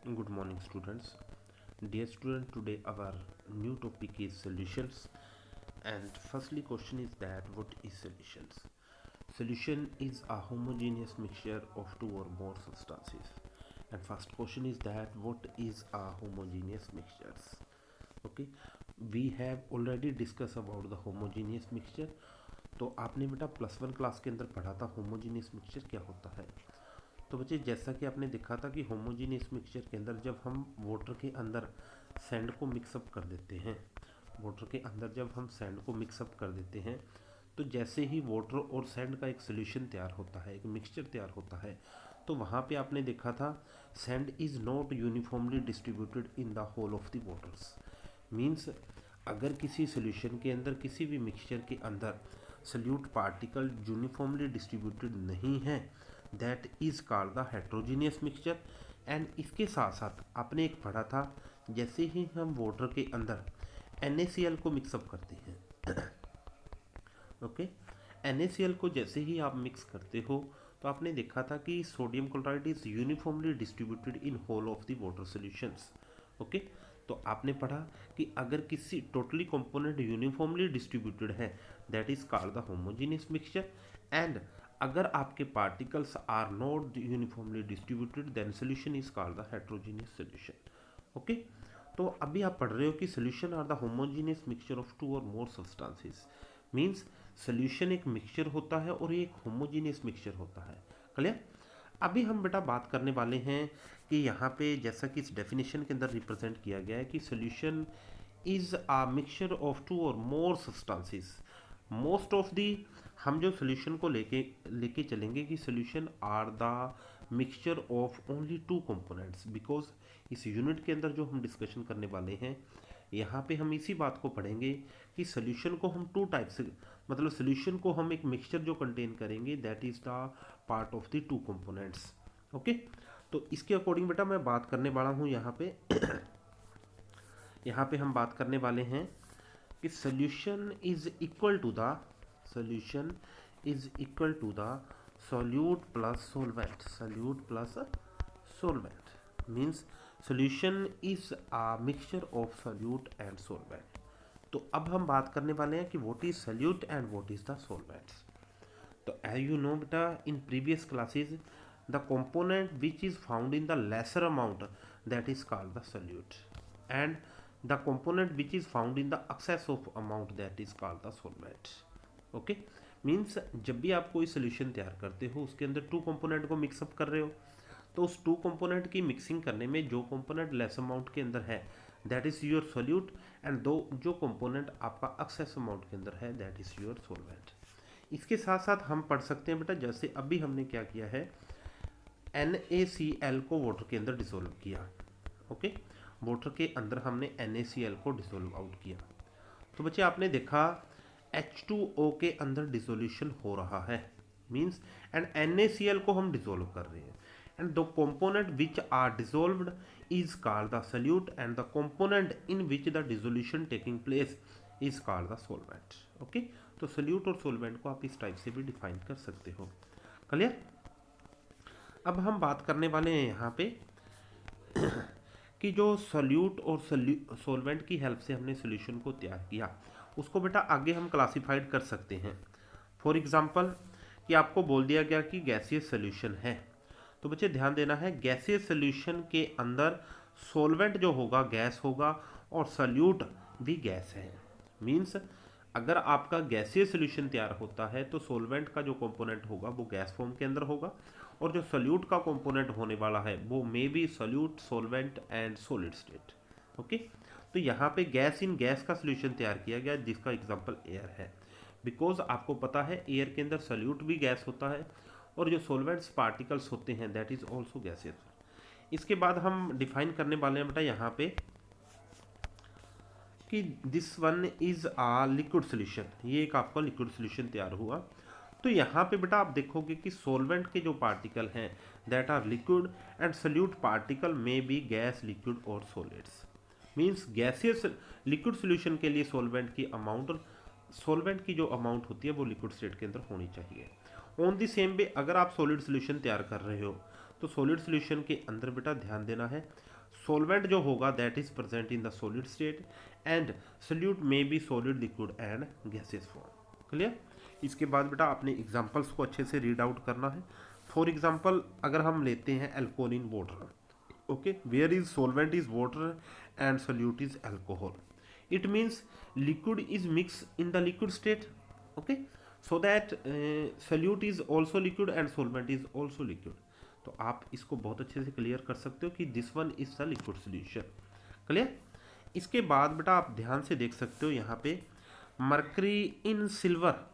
Good morning, students. Dear student, today our new topic is solutions. And firstly, question is that what is solutions? Solution is a homogeneous mixture of two or more substances. And first question is that what is a homogeneous mixtures? Okay, we have already discussed about the homogeneous mixture. तो आपने बेटा +1 class के अंदर पढ़ा था homogeneous mixture क्या होता है। तो बच्चे जैसा कि आपने देखा था कि होमोजीनियस मिक्सचर के अंदर जब हम वाटर के अंदर सैंड को मिक्सअप कर देते हैं, वाटर के अंदर जब हम सैंड को मिक्सअप कर देते हैं तो जैसे ही वाटर और सैंड का एक सोल्यूशन तैयार होता है, एक मिक्सचर तैयार होता है, तो वहाँ पे आपने देखा था sand is not uniformly distributed in the whole of the waters. Means अगर किसी सोल्यूशन के अंदर किसी भी मिक्सचर के अंदर सल्यूट पार्टिकल यूनिफॉर्मली डिस्ट्रीब्यूटेड नहीं है, that is called the heterogeneous mixture. And इसके साथ साथ आपने एक पढ़ा था जैसे ही हम वाटर के अंदर NaCl को मिक्सअप करते हैं ओके, NaCl को जैसे ही आप मिक्स करते हो तो आपने देखा था कि sodium chloride is uniformly distributed in whole of the water solutions. Okay, तो आपने पढ़ा कि अगर किसी टोटली कंपोनेंट यूनिफॉर्मली डिस्ट्रीब्यूटेड है that is called the homogeneous mixture. And अगर आपके particles are not uniformly distributed then solution is called the heterogeneous solution. Okay, तो अभी आप पढ़ रहे हो कि solution are the homogeneous mixture of two और मोर सब्सटेंसेस। मीन्स सोल्यूशन एक मिक्सचर होता है और एक होमोजीनियस मिक्सचर होता है। क्लियर? अभी हम बेटा बात करने वाले हैं कि यहाँ पे जैसा कि इस डेफिनेशन के अंदर रिप्रेजेंट किया गया है कि solution is a mixture of two और more substances. Most of the हम जो सोल्यूशन को लेके चलेंगे कि solution are the mixture of only two components. Because इस यूनिट के अंदर जो हम डिस्कशन करने वाले हैं यहाँ पे हम इसी बात को पढ़ेंगे कि सोल्यूशन को हम टू टाइप से, मतलब सोल्यूशन को हम एक मिक्सचर जो कंटेन करेंगे that is the part of the two components. Okay, तो इसके अकॉर्डिंग बेटा मैं बात करने वाला हूँ यहाँ पे यहाँ पे हम बात करने वाले हैं कि solution is equal to the solute plus solvent। solute plus solvent means solution is a mixture of solute and solvent। तो अब हम बात करने वाले हैं कि what is solute and what is the solvents। तो as you know बेटा in previous classes the component which is found in the lesser amount that is called the solute, and the component which is found in the excess of amount that is called the solvent। Okay, means जब भी आप कोई solution तैयार करते हो उसके अंदर to component को मिक्सअप कर रहे हो तो उस टू कंपोनेंट की मिक्सिंग करने में जो कंपोनेंट लेस अमाउंट के अंदर है that is your solute, and दो जो कंपोनेंट आपका एक्सेस अमाउंट के अंदर है दैट इज़ योर सोलवेंट। इसके साथ साथ हम पढ़ सकते हैं बेटा जैसे अभी हमने क्या किया है NaCl को वाटर के अंदर डिसोल्व किया। ओके, वाटर के अंदर हमने NaCl को डिसोल्व आउट किया तो बच्चे आपने देखा H2O के अंदर डिसोल्यूशन हो रहा है। मीन्स एंड NaCl को हम डिसोल्व कर रहे हैं and the component which are dissolved is called the solute and the component in which the dissolution taking place is called the solvent. Okay, तो सोल्यूट और सोलवेंट को आप इस टाइप से भी डिफाइन कर सकते हो। क्लियर? अब हम बात करने वाले हैं यहाँ पे कि जो सोल्यूट और सोलवेंट की हेल्प से हमने सोल्यूशन को तैयार किया उसको बेटा आगे हम क्लासिफाइड कर सकते हैं। फॉर एग्जांपल कि आपको बोल दिया गया कि गैसियस सोल्यूशन है, तो बच्चे ध्यान देना है गैसियस सोल्यूशन के अंदर सोलवेंट जो होगा गैस होगा और सोल्यूट भी गैस है। मीन्स अगर आपका गैसियस सोल्यूशन तैयार होता है तो सोलवेंट का जो कंपोनेंट होगा वो गैस फॉर्म के अंदर होगा और जो सोल्यूट का कंपोनेंट होने वाला है वो may be solute, solvent and solid state. Okay, तो यहाँ पे गैस इन गैस का सोल्यूशन तैयार किया गया जिसका एग्जांपल एयर है। बिकॉज आपको पता है एयर के अंदर सोल्यूट भी गैस होता है और जो सोलवेंट्स पार्टिकल्स होते हैं दैट इज ऑल्सो गैसेस। इसके बाद हम डिफाइन करने वाले हैं बेटा यहाँ पे कि this one is a liquid solution. ये एक आपका लिक्विड सोल्यूशन तैयार हुआ तो यहाँ पे बेटा आप देखोगे कि सोलवेंट के जो पार्टिकल हैं that are liquid and solute particle में बी गैस, लिक्विड और solids. Means gaseous liquid solution के लिए सोलवेंट की अमाउंट, सोलवेंट की जो अमाउंट होती है वो लिक्विड स्टेट के अंदर होनी चाहिए। ऑन दी सेम वे अगर आप सॉलिड सोल्यूशन तैयार कर रहे हो तो सॉलिड सोल्यूशन के अंदर बेटा ध्यान देना है सॉल्वेंट जो होगा that is present in the solid state and solute may be solid, liquid and gases form. Clear. इसके बाद बेटा आपने एग्जांपल्स को अच्छे से रीड आउट करना है। फॉर एग्जांपल अगर हम लेते हैं alcohol in water, okay, where is solvent is water and solute is alcohol, it means liquid is mixed in the liquid state, okay, so that solute is also liquid and solvent is also liquid। तो आप इसको बहुत अच्छे से clear कर सकते हो कि this one is the liquid solution. Clear. इसके बाद बेटा आप ध्यान से देख सकते हो यहाँ पे mercury in silver,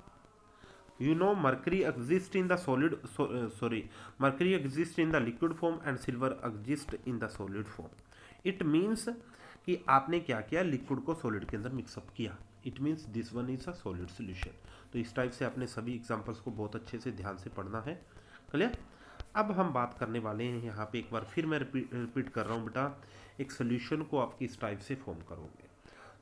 you know mercury exists in the solid mercury exists in the liquid form and silver exists in the solid form। it means कि आपने क्या किया, लिक्विड को सॉलिड के अंदर मिक्सअप किया। It means this one is a solid solution. तो इस टाइप से आपने सभी एग्जांपल्स को बहुत अच्छे से ध्यान से पढ़ना है। क्लियर। अब हम बात करने वाले हैं यहाँ पे, एक बार फिर मैं रिपीट कर रहा हूँ बेटा, एक सोल्यूशन को आप किस टाइप से फॉर्म करोगे।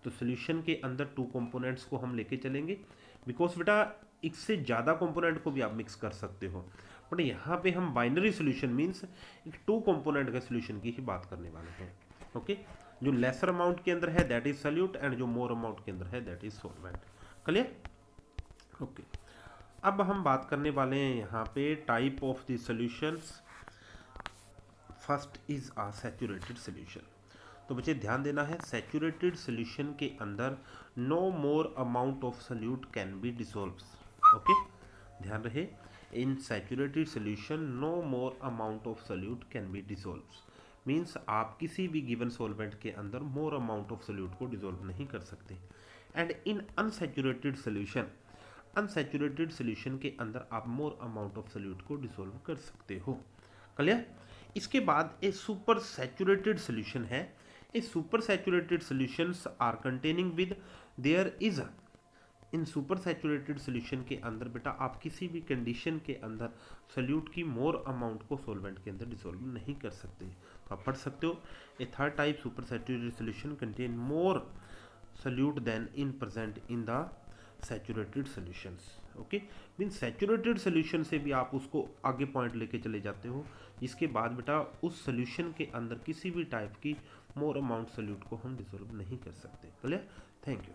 तो सोल्यूशन के अंदर टू कंपोनेंट्स को हम लेके चलेंगे, बिकॉज बेटा इससे ज़्यादा कंपोनेंट को भी आप मिक्स कर सकते हो, बट यहाँ पे हम बाइनरी सोल्यूशन मीन्स एक टू कंपोनेंट के सोल्यूशन की ही बात करने वाले हैं। ओके, जो लेसर अमाउंट के अंदर है दैट इज सॉल्यूट एंड जो मोर अमाउंट के अंदर है that is solvent. Clear. Okay, अब हम बात करने वाले हैं यहाँ पे type of the solutions. First is a saturated solution. तो बच्चे ध्यान देना है, सैचुरेटेड सॉल्यूशन के अंदर no more amount of solute can be dissolved. Okay, ध्यान रहे, in saturated solution no more amount of solute can be dissolved, means आप किसी भी गिवन सॉल्वेंट के अंदर मोर अमाउंट ऑफ सोल्यूट को डिसॉल्व नहीं कर सकते। And in unsaturated solution, unsaturated solution के अंदर आप मोर अमाउंट ऑफ सोल्यूट को डिसॉल्व कर सकते हो। क्लियर। इसके बाद ए सुपर सैचुरेटेड सोल्यूशन है। A super saturated solutions are containing with there is, in super saturated solution के अंदर बेटा आप किसी भी कंडीशन के अंदर सोल्यूट की मोर अमाउंट को सॉल्वेंट के अंदर डिसॉल्व नहीं कर सकते। तो आप पढ़ सकते हो, a third type super saturated solution contain more solute than in present in the saturated solutions. Okay, mean saturated solution से भी आप उसको आगे पॉइंट लेके चले जाते हो, इसके बाद बेटा उस सोल्यूशन के अंदर किसी भी टाइप की मोर अमाउंट सोल्यूट को हम डिसॉल्व नहीं कर सकते। क्लियर। Thank you.